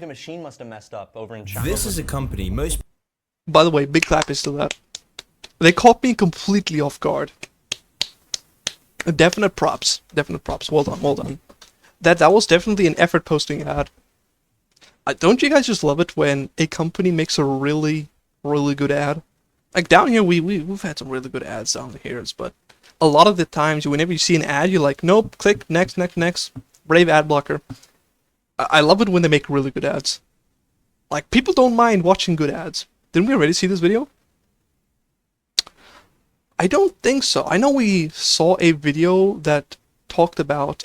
The machine must have messed up over in China. This is a company most... By the way, big clap is to that. They caught me completely off guard. Definite props. Definite props. Well done, well done. That was definitely an effort posting ad. Don't you guys just love it when a company makes a really, really good ad? Like down here, we've had some really good ads down here, but a lot of the times, whenever you see an ad, you're like, nope, click, next, next, next. Brave ad blocker. I love it when they make really good ads. Like, people don't mind watching good ads. Didn't we already see this video? I don't think so. I know we saw a video that talked about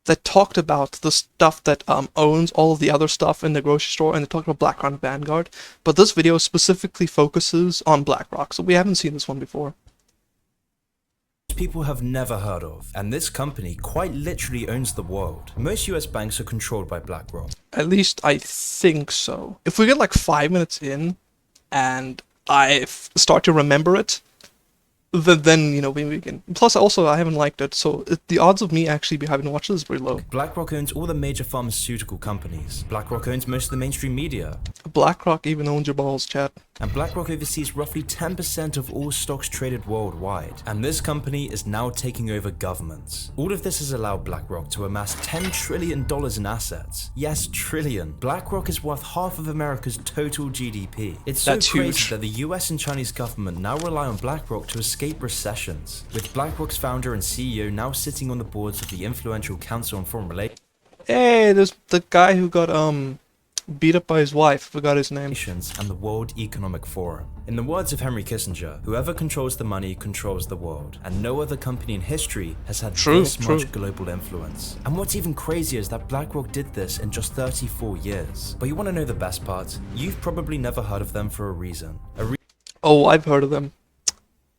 the stuff that owns all of the other stuff in the grocery store, and they talked about BlackRock and Vanguard. But this video specifically focuses on BlackRock, so we haven't seen this one before. people have never heard of, and this company quite literally owns the world. Most US banks are controlled by BlackRock. At least I think so. If we get like 5 minutes in, and I start to remember it, then you know, we can. Plus, also, I haven't liked it, so the odds of me actually having watched this is very low. BlackRock owns all the major pharmaceutical companies. BlackRock owns most of the mainstream media. BlackRock even owns your balls, chat. And BlackRock oversees roughly 10% of all stocks traded worldwide. And this company is now taking over governments. All of this has allowed BlackRock to amass $10 trillion in assets. Yes, trillion. BlackRock is worth half of America's total GDP. It's so That's crazy huge. that the US and Chinese government now rely on BlackRock to escape recessions, with BlackRock's founder and CEO now sitting on the boards of the influential Council on Foreign Relations. Hey, there's the guy who got beat up by his wife. Forgot his name. And the World Economic Forum. In the words of Henry Kissinger, whoever controls the money controls the world, and no other company in history has had this much global influence. And what's even crazier is that BlackRock did this in just 34 years. But you want to know the best part? You've probably never heard of them for a reason. Oh, I've heard of them.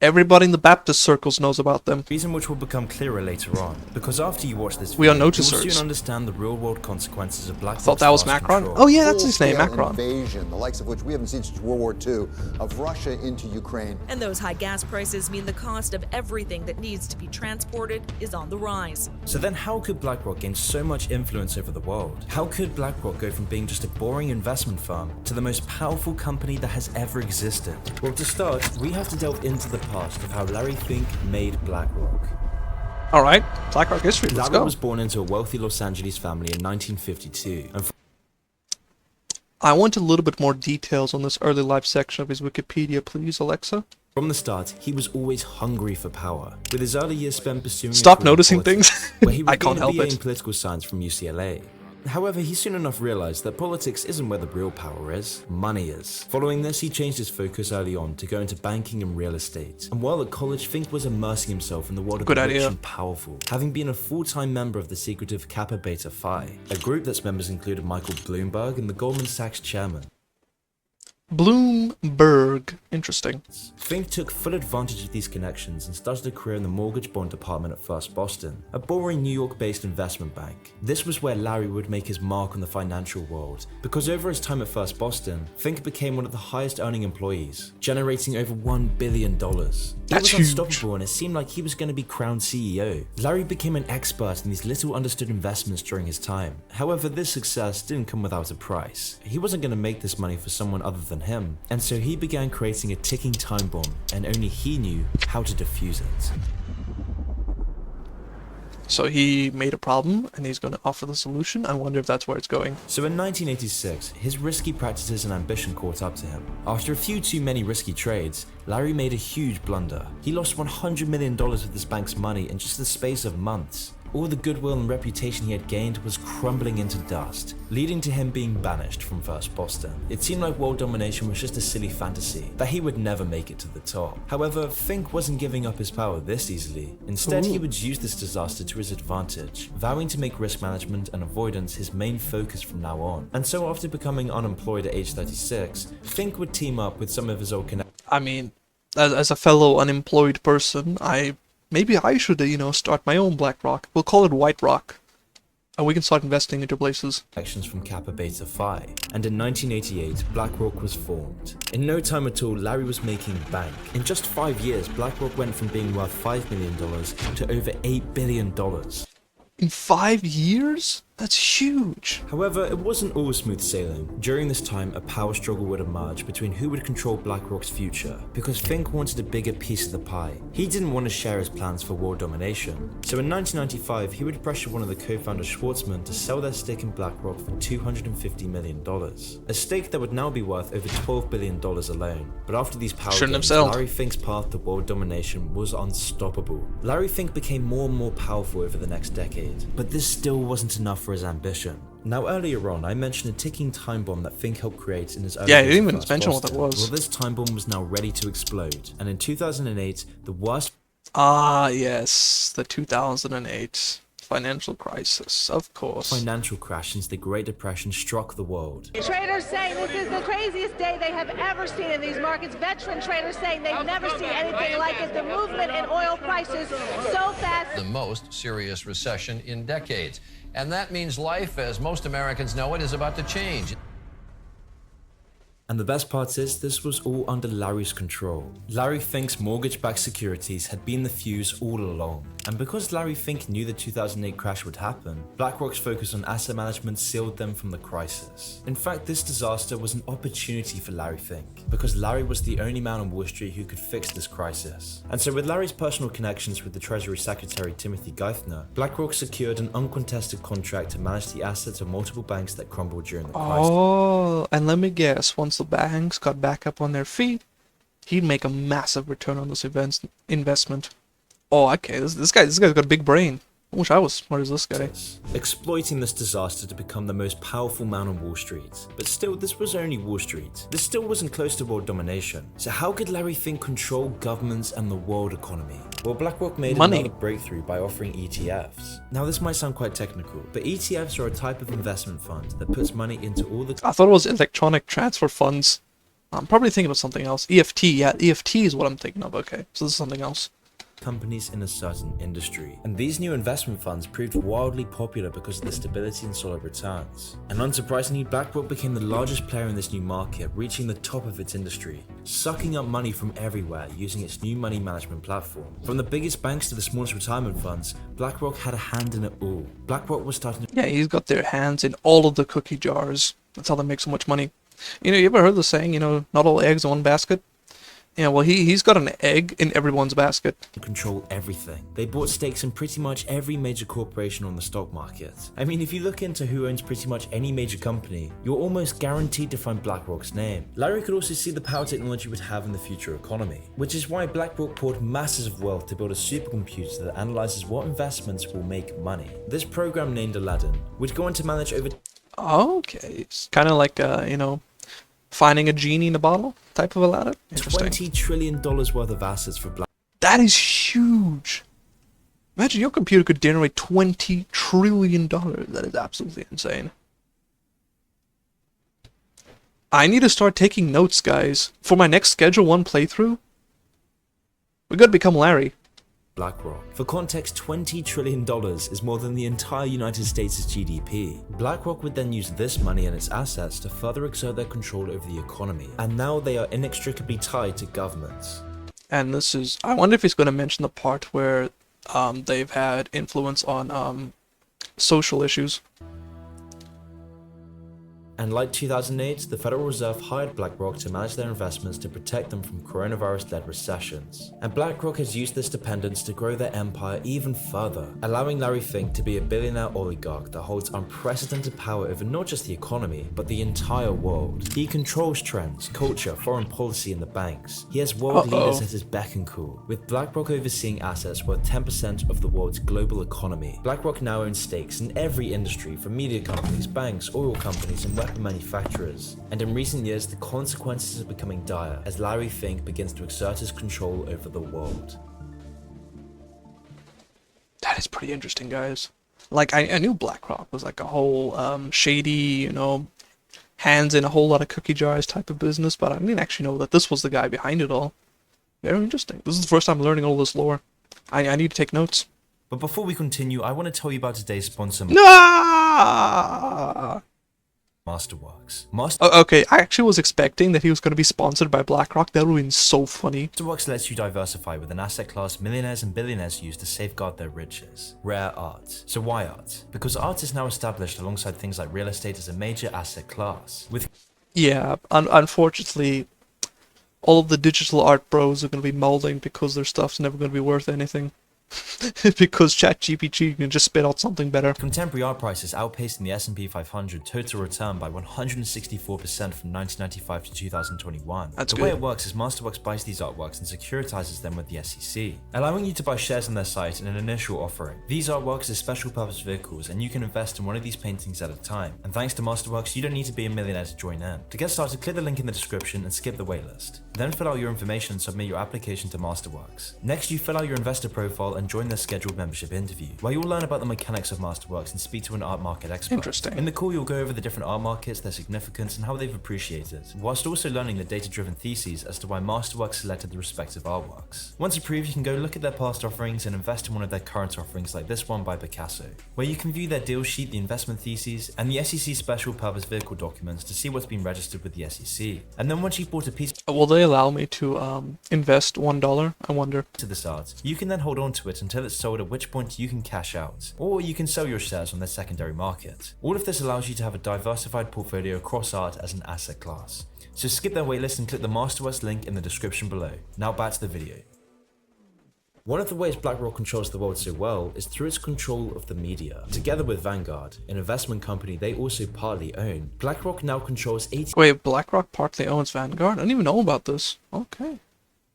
Everybody in the Baptist circles knows about them. Reason which will become clearer later on, because after you watch this We are video, you noticers. will soon understand the real-world consequences of BlackRock's Thought that was vast Macron? control. Oh yeah, that's his name, Full-scale Macron. Invasion, the likes of which we haven't seen since World War II, of Russia into Ukraine. And those high gas prices mean the cost of everything that needs to be transported is on the rise. So then how could BlackRock gain so much influence over the world? How could BlackRock go from being just a boring investment firm to the most powerful company that has ever existed? Well, to start, we have to delve into the past of how Larry Fink made BlackRock. Alright, BlackRock history, let's Larry go. was born into a wealthy Los Angeles family in 1952, and I want a little bit more details on this early life section of his Wikipedia, please, Alexa. from the start, he was always hungry for power, with his early years spent pursuing Stop a career in noticing politics, things. where he I can't received a help BA it. in political science from UCLA. However, he soon enough realized that politics isn't where the real power is, money is. Following this, he changed his focus early on to go into banking and real estate. And while at college, Fink was immersing himself in the world of Good the rich idea. and powerful, having been a full-time member of the secretive Kappa Beta Phi, a group that's members included Michael Bloomberg and the Goldman Sachs chairman. Bloomberg. Interesting. Fink took full advantage of these connections and started a career in the mortgage bond department at First Boston, a boring New York-based investment bank. This was where Larry would make his mark on the financial world, because over his time at First Boston, Fink became one of the highest earning employees, generating over $1 billion. He was huge. unstoppable, and it seemed like he was going to be crowned CEO. Larry became an expert in these little understood investments during his time. However, this success didn't come without a price. He wasn't going to make this money for someone other than him, and so he began creating a ticking time bomb, and only he knew how to defuse it. So he made a problem, and he's going to offer the solution. I wonder if that's where it's going. So in 1986, his risky practices and ambition caught up to him. After a few too many risky trades, Larry made a huge blunder. He lost $100 million of this bank's money in just the space of months. All the goodwill and reputation he had gained was crumbling into dust, leading to him being banished from First Boston. It seemed like world domination was just a silly fantasy, that he would never make it to the top. However, Fink wasn't giving up his power this easily. Instead, he would use this disaster to his advantage, vowing to make risk management and avoidance his main focus from now on. And so after becoming unemployed at age 36, Fink would team up with some of his old connections. I mean, as a fellow unemployed person, maybe I should, start my own BlackRock. We'll call it White Rock. And we can start investing into places. From Kappa Beta Phi, and in 1988, BlackRock was formed. In no time at all, Larry was making bank. In just 5 years, BlackRock went from being worth $5 million to over $8 billion. In 5 years? That's huge. However, it wasn't all smooth sailing. During this time, a power struggle would emerge between who would control BlackRock's future, because Fink wanted a bigger piece of the pie. He didn't want to share his plans for world domination. So in 1995, he would pressure one of the co-founders, Schwartzman, to sell their stake in BlackRock for $250 million. A stake that would now be worth over $12 billion alone. But after these power Shouldn't have gains, sold. Larry Fink's path to world domination was unstoppable. Larry Fink became more and more powerful over the next decade, but this still wasn't enough for his ambition. Now earlier on, I mentioned a ticking time bomb that Fink helped create in his early Yeah, days you didn't at even First mention what Boston. that was. Well, this time bomb was now ready to explode, and in 2008, the worst Ah, yes, the 2008 financial crisis, of course. financial crash since the Great Depression struck the world. Traders saying this is the craziest day they have ever seen in these markets. Veteran traders saying they've never seen anything like it. The movement in oil prices so fast. The most serious recession in decades. And that means life, as most Americans know it, is about to change. And the best part is, this was all under Larry's control. Larry Fink's mortgage-backed securities had been the fuse all along. And because Larry Fink knew the 2008 crash would happen, BlackRock's focus on asset management sealed them from the crisis. In fact, this disaster was an opportunity for Larry Fink, because Larry was the only man on Wall Street who could fix this crisis. And so with Larry's personal connections with the Treasury Secretary Timothy Geithner, BlackRock secured an uncontested contract to manage the assets of multiple banks that crumbled during the crisis. Oh, and let me guess, once the banks got back up on their feet, he'd make a massive return on this investment. Oh, okay, this guy's got a big brain. I wish I was smart as this guy. Exploiting this disaster to become the most powerful man on Wall Street. But still, this was only Wall Street. This still wasn't close to world domination. So how could Larry Fink control governments and the world economy? Well, BlackRock made another breakthrough by offering ETFs. Now this might sound quite technical, but ETFs are a type of investment fund that puts money into all the I thought it was electronic transfer funds. I'm probably thinking of something else. EFT, yeah, EFT is what I'm thinking of. Okay, so this is something else. companies in a certain industry. And these new investment funds proved wildly popular because of the stability and solid returns. And unsurprisingly, BlackRock became the largest player in this new market, reaching the top of its industry, sucking up money from everywhere using its new money management platform. From the biggest banks to the smallest retirement funds, BlackRock had a hand in it all. BlackRock was starting to... Yeah, he's got their hands in all of the cookie jars. That's how they make so much money. You know, you ever heard the saying, you know, not all eggs in one basket? Yeah, well, he's got an egg in everyone's basket. Control everything. They bought stakes in pretty much every major corporation on the stock market. I mean, if you look into who owns pretty much any major company, you're almost guaranteed to find BlackRock's name. Larry could also see the power technology would have in the future economy, which is why BlackRock poured masses of wealth to build a supercomputer that analyzes what investments will make money. This program, named Aladdin, would go on to manage over... Okay, it's kind of like, you know, finding a genie in a bottle type of Aladdin. Interesting. $20 trillion worth of assets for BlackRock. That is huge. Imagine your computer could generate $20 trillion. That is absolutely insane. I need to start taking notes, guys. For my next Schedule 1 playthrough, we gotta become Larry. BlackRock. For context, $20 trillion is more than the entire United States' GDP. BlackRock would then use this money and its assets to further exert their control over the economy, and now they are inextricably tied to governments. And this is, I wonder if he's going to mention the part where they've had influence on social issues. And like 2008, the Federal Reserve hired BlackRock to manage their investments to protect them from coronavirus-led recessions. And BlackRock has used this dependence to grow their empire even further, allowing Larry Fink to be a billionaire oligarch that holds unprecedented power over not just the economy, but the entire world. He controls trends, culture, foreign policy, and the banks. He has world leaders at his beck and call, with BlackRock overseeing assets worth 10% of the world's global economy. BlackRock now owns stakes in every industry, from media companies, banks, oil companies, and weapon manufacturers. And in recent years, the consequences are becoming dire as Larry Fink begins to exert his control over the world. That is pretty interesting, guys. Like, I knew BlackRock was like a whole shady, you know, hands in a whole lot of cookie jars type of business, but I didn't actually know that this was the guy behind it all. Very interesting. This is the first time learning all this lore. I need to take notes. But before we continue, I want to tell you about today's sponsor, No! Masterworks. Okay, I actually was expecting that he was going to be sponsored by BlackRock. That would have been so funny. Masterworks lets you diversify with an asset class millionaires and billionaires use to safeguard their riches. Rare art. So why art? Because art is now established alongside things like real estate as a major asset class. With Yeah, unfortunately, all of the digital art bros are going to be molding because their stuff's never going to be worth anything. Because ChatGPT can just spit out something better. contemporary art prices outpacing the S&P 500 total return by 164% from 1995 to 2021. That's the way good. it works is Masterworks buys these artworks and securitizes them with the SEC, allowing you to buy shares on their site in an initial offering. These artworks are special purpose vehicles, and you can invest in one of these paintings at a time. And thanks to Masterworks, you don't need to be a millionaire to join in. To get started, click the link in the description and skip the waitlist. Then fill out your information and submit your application to Masterworks. Next, you fill out your investor profile and join their scheduled membership interview, where you'll learn about the mechanics of Masterworks and speak to an art market expert. Interesting. In the call, you'll go over the different art markets, their significance, and how they've appreciated, whilst also learning the data-driven theses as to why Masterworks selected the respective artworks. Once approved, you can go look at their past offerings and invest in one of their current offerings like this one by Picasso, where you can view their deal sheet, the investment theses, and the SEC special purpose vehicle documents to see what's been registered with the SEC. And then once you've bought a piece Will they allow me to invest $1? I wonder. to this art, you can then hold on to it until it's sold, at which point you can cash out, or you can sell your shares on the secondary market. All of this allows you to have a diversified portfolio across art as an asset class. So skip their waitlist and click the Masterworks link in the description below. Now back to the video. One of the ways BlackRock controls the world so well is through its control of the media. Together with Vanguard, an investment company they also partly own, BlackRock now controls Wait, BlackRock partly owns Vanguard? I didn't even know about this. Okay.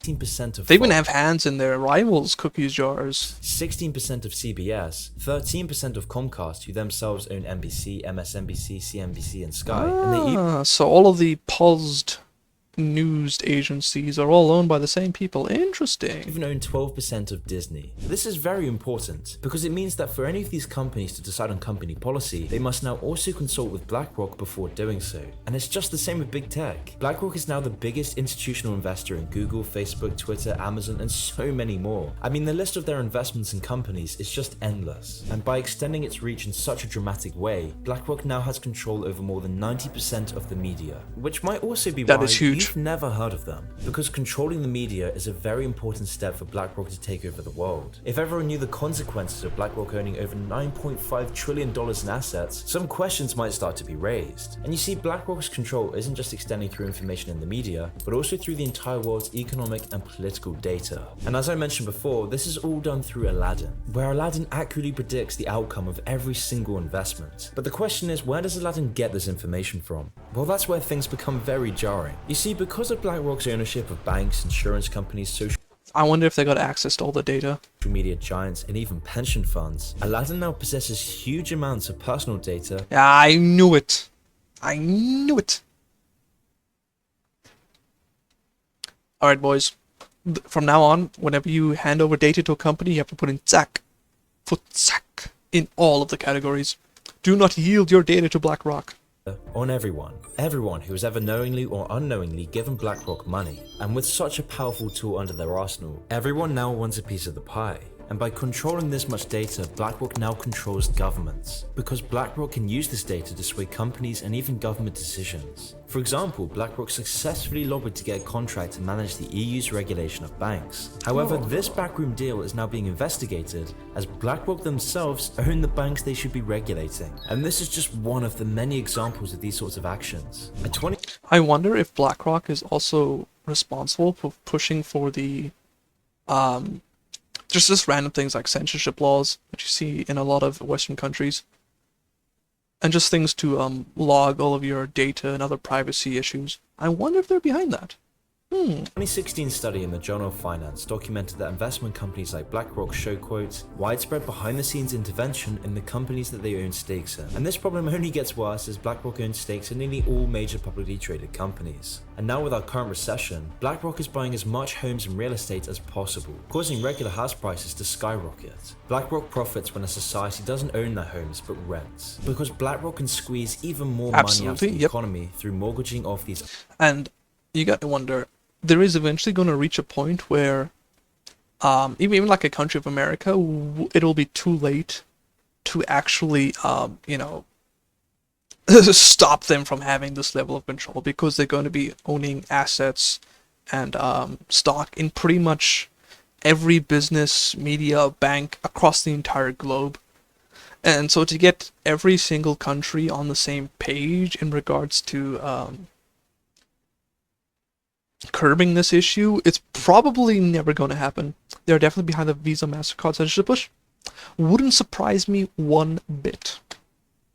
18% of They even Fox, have hands in their rivals' cookies jars. 16% of CBS, 13% of Comcast, who themselves own NBC, MSNBC, CNBC, and Sky, and they So all of the paused news agencies are all owned by the same people. Interesting. even own 12% of Disney. This is very important because it means that for any of these companies to decide on company policy, they must now also consult with BlackRock before doing so. And it's just the same with big tech. BlackRock is now the biggest institutional investor in Google, Facebook, Twitter, Amazon, and so many more. I mean, the list of their investments in companies is just endless. And by extending its reach in such a dramatic way, BlackRock now has control over more than 90% of the media, which might also be That why is huge. you've never heard of them, because controlling the media is a very important step for BlackRock to take over the world. If everyone knew the consequences of BlackRock owning over $9.5 trillion in assets, some questions might start to be raised. And you see, BlackRock's control isn't just extending through information in the media, but also through the entire world's economic and political data. And as I mentioned before, this is all done through Aladdin, where Aladdin accurately predicts the outcome of every single investment. But the question is, where does Aladdin get this information from? Well, that's where things become very jarring. You see, because of BlackRock's ownership of banks, insurance companies, social I wonder if they got access to all the data. media giants, and even pension funds, Aladdin now possesses huge amounts of personal data. Yeah, I knew it. I knew it. Alright, boys. From now on, whenever you hand over data to a company, you have to put in ZAC. Put ZAC in all of the categories. Do not yield your data to BlackRock. On everyone who has ever knowingly or unknowingly given BlackRock money. And with such a powerful tool under their arsenal, everyone now wants a piece of the pie. And by controlling this much data, BlackRock now controls governments, because BlackRock can use this data to sway companies and even government decisions. For example, BlackRock successfully lobbied to get a contract to manage the EU's regulation of banks. However, this backroom deal is now being investigated, as BlackRock themselves own the banks they should be regulating. And this is just one of the many examples of these sorts of actions. I wonder if BlackRock is also responsible for pushing for the just random things like censorship laws that you see in a lot of Western countries. And just things to log all of your data and other privacy issues. I wonder if they're behind that. A 2016 study in the Journal of Finance documented that investment companies like BlackRock show, quote, widespread behind-the-scenes intervention in the companies that they own stakes in. And this problem only gets worse as BlackRock owns stakes in nearly all major publicly traded companies. And now with our current recession, BlackRock is buying as much homes and real estate as possible, causing regular house prices to skyrocket. BlackRock profits when a society doesn't own their homes but rents, because BlackRock can squeeze even more money out of Absolutely, the yep. economy through mortgaging off these. And you got to wonder, there is eventually going to reach a point where even like a country of America, it'll be too late to actually stop them from having this level of control, because they're going to be owning assets and stock in pretty much every business, media, bank across the entire globe. And so to get every single country on the same page in regards to curbing this issue, it's probably never going to happen. They're definitely behind the Visa MasterCard censorship push. Wouldn't surprise me one bit.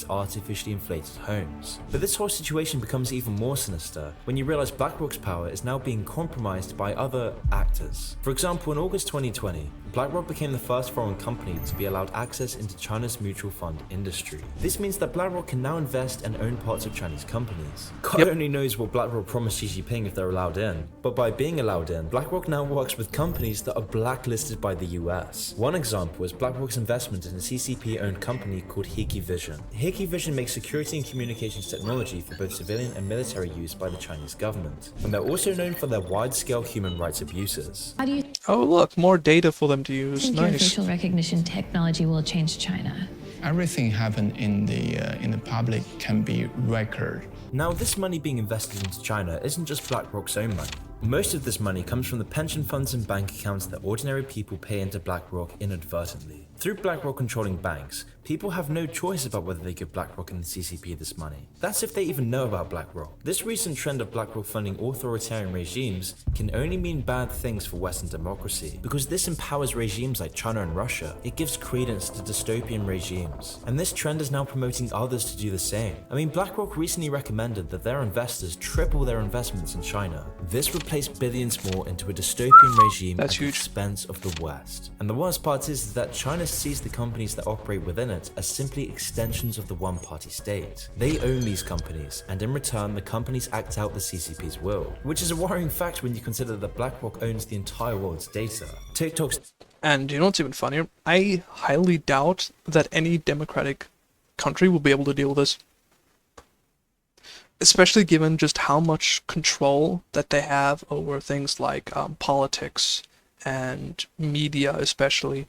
Artificially inflated homes. But this whole situation becomes even more sinister when you realize BlackRock's power is now being compromised by other actors. For example, in August 2020, BlackRock became the first foreign company to be allowed access into China's mutual fund industry. This means that BlackRock can now invest and own parts of Chinese companies. God only knows what BlackRock promised Xi Jinping if they're allowed in, but by being allowed in, BlackRock now works with companies that are blacklisted by the US. One example is BlackRock's investment in a CCP-owned company called Hikvision. Hikvision makes security and communications technology for both civilian and military use by the Chinese government, and they're also known for their wide-scale human rights abuses. How do you Oh look, more data for them to use. think your Nice. facial recognition technology will change China? Everything happen in the public can be record. Now, this money being invested into China isn't just BlackRock's own money. Most of this money comes from the pension funds and bank accounts that ordinary people pay into BlackRock inadvertently. Through BlackRock controlling banks, people have no choice about whether they give BlackRock and the CCP this money. That's if they even know about BlackRock. This recent trend of BlackRock funding authoritarian regimes can only mean bad things for Western democracy, because this empowers regimes like China and Russia. It gives credence to dystopian regimes, and this trend is now promoting others to do the same. I mean, BlackRock recently recommended that their investors triple their investments in China. This would place billions more into a dystopian regime That's at the huge. expense of the West. And the worst part is that China sees the companies that operate within it as simply extensions of the one-party state. They own these companies, and in return, the companies act out the CCP's will, which is a worrying fact when you consider that BlackRock owns the entire world's data. TikTok's And you know what's even funnier? I highly doubt that any democratic country will be able to deal with this. Especially given just how much control that they have over things like politics and media especially.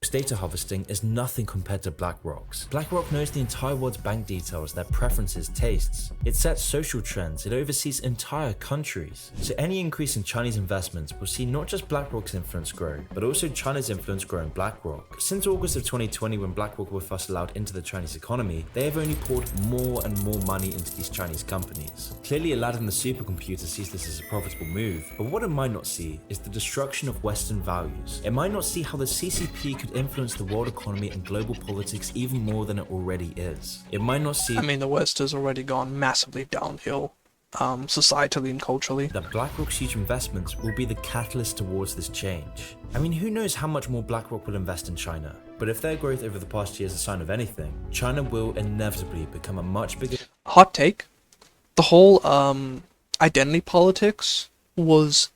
data harvesting is nothing compared to BlackRock's. BlackRock knows the entire world's bank details, their preferences, tastes. It sets social trends, it oversees entire countries. So any increase in Chinese investments will see not just BlackRock's influence grow, but also China's influence grow in BlackRock. Since August of 2020, when BlackRock were first allowed into the Chinese economy, they have only poured more and more money into these Chinese companies. Clearly, Aladdin the supercomputer sees this as a profitable move, but what it might not see is the destruction of Western values. It might not see how the CCP could influence the world economy and global politics even more than it already is. It might not see I mean, the West has already gone massively downhill, societally and culturally. that BlackRock's huge investments will be the catalyst towards this change. I mean, who knows how much more BlackRock will invest in China? But if their growth over the past year is a sign of anything, China will inevitably become a much bigger Hot take: the whole identity politics was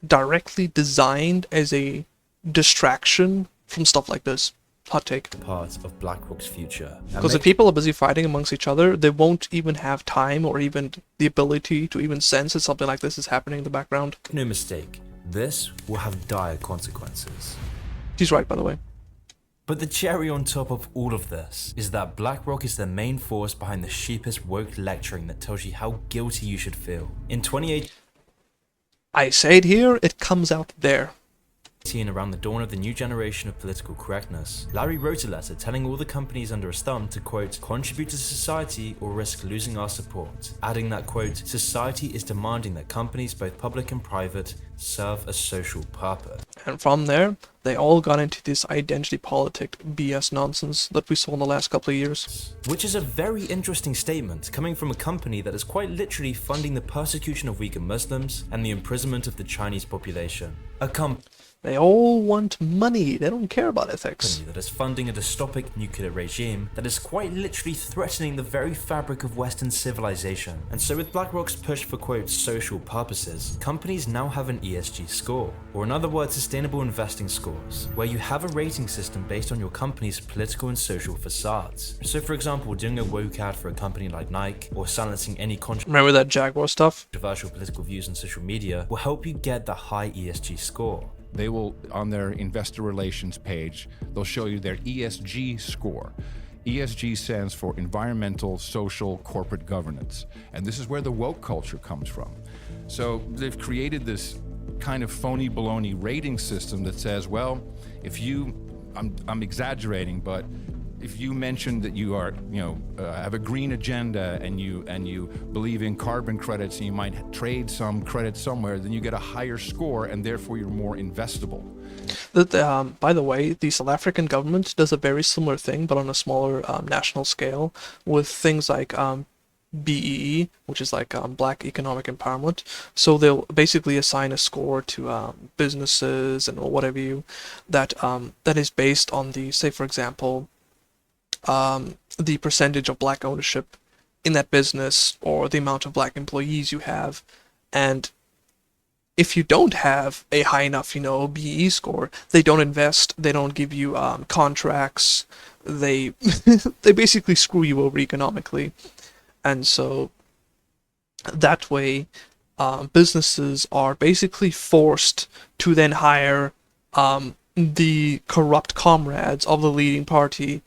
directly designed as a distraction from stuff like this. Hot take. part of BlackRock's future. And Because if people are busy fighting amongst each other, they won't even have time or even the ability to even sense that something like this is happening in the background. make no mistake, this will have dire consequences. He's right, by the way. But the cherry on top of all of this is that BlackRock is the main force behind the sheepish woke lecturing that tells you how guilty you should feel. In 2018, I say it here, it comes out there. around the dawn of the new generation of political correctness, Larry wrote a letter telling all the companies under his thumb to, quote, contribute to society or risk losing our support, adding that, quote, society is demanding that companies, both public and private, serve a social purpose. And from there, they all got into this identity politic BS nonsense that we saw in the last couple of years. Which is a very interesting statement coming from a company that is quite literally funding the persecution of Uyghur Muslims and the imprisonment of the Chinese population. A company They all want money, they don't care about ethics. that is funding a dystopic nuclear regime that is quite literally threatening the very fabric of Western civilization. And so with BlackRock's push for, quote, social purposes, companies now have an ESG score, or in other words, sustainable investing scores, where you have a rating system based on your company's political and social facades. So for example, doing a woke ad for a company like Nike, or silencing any Remember that Jaguar stuff? controversial political views on social media will help you get the high ESG score. They will, on their investor relations page, they'll show you their ESG score. ESG stands for environmental, social, corporate governance. And this is where the woke culture comes from. So they've created this kind of phony baloney rating system that says, well, if you, I'm exaggerating, but if you mention that you are, have a green agenda and you believe in carbon credits and you might trade some credits somewhere, then you get a higher score and therefore you're more investable. By the way, the South African government does a very similar thing, but on a smaller national scale, with things like BEE, which is like Black Economic Empowerment. So they'll basically assign a score to businesses and whatever you that is based on the, say for example, the percentage of black ownership in that business or the amount of black employees you have. And if you don't have a high enough, BE score, they don't invest, they don't give you contracts, they they basically screw you over economically. And so that way businesses are basically forced to then hire the corrupt comrades of the leading party,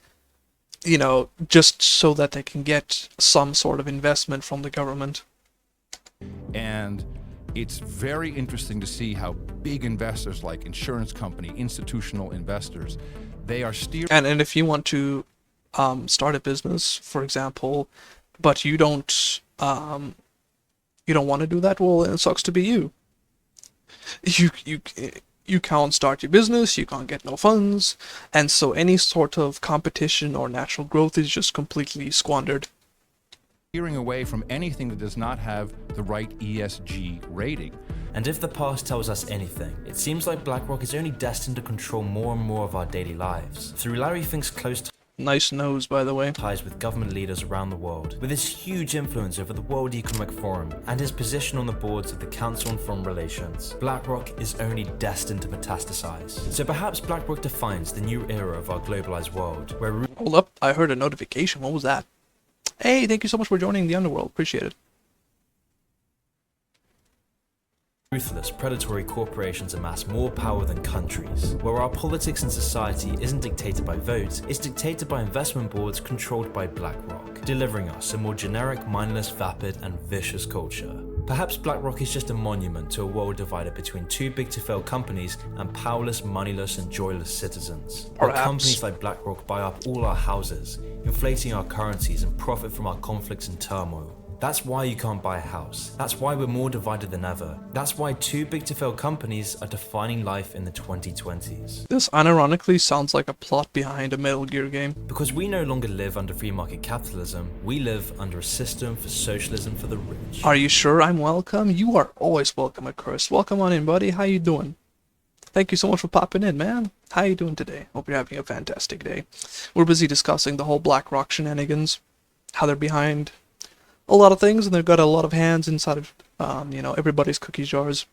just so that they can get some sort of investment from the government. And it's very interesting to see how big investors like insurance company, institutional investors, they are steering. And if you want to start a business, for example, but you don't want to do that, well, it sucks to be you. You can't start your business, you can't get no funds, and so any sort of competition or natural growth is just completely squandered. Steering away from anything that does not have the right ESG rating. And if the past tells us anything, it seems like BlackRock is only destined to control more and more of our daily lives. Through Larry Fink's close nice nose, by the way, ties with government leaders around the world, with his huge influence over the World Economic Forum, and his position on the boards of the Council on Foreign Relations, BlackRock is only destined to metastasize. So perhaps BlackRock defines the new era of our globalized world, where... Hold up, I heard a notification. What was that? Hey, thank you so much for joining the Underworld. Appreciate it. Ruthless, predatory corporations amass more power than countries, where our politics and society isn't dictated by votes, it's dictated by investment boards controlled by BlackRock, delivering us a more generic, mindless, vapid, and vicious culture. Perhaps BlackRock is just a monument to a world divided between too big to fail companies and powerless, moneyless, and joyless citizens. Where companies like BlackRock buy up all our houses, inflating our currencies and profit from our conflicts and turmoil. That's why you can't buy a house. That's why we're more divided than ever. That's why too big to fail companies are defining life in the 2020s. This unironically sounds like a plot behind a Metal Gear game. Because we no longer live under free market capitalism, we live under a system for socialism for the rich. Are you sure I'm welcome? You are always welcome, Chris. Welcome on in, buddy. How you doing? Thank you so much for popping in, man. How you doing today? Hope you're having a fantastic day. We're busy discussing the whole BlackRock shenanigans, how they're behind a lot of things, and they've got a lot of hands inside of, everybody's cookie jars.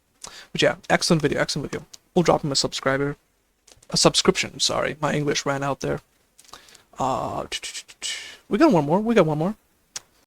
But yeah, excellent video. We'll drop him a subscription, sorry. My English ran out there. We got one more.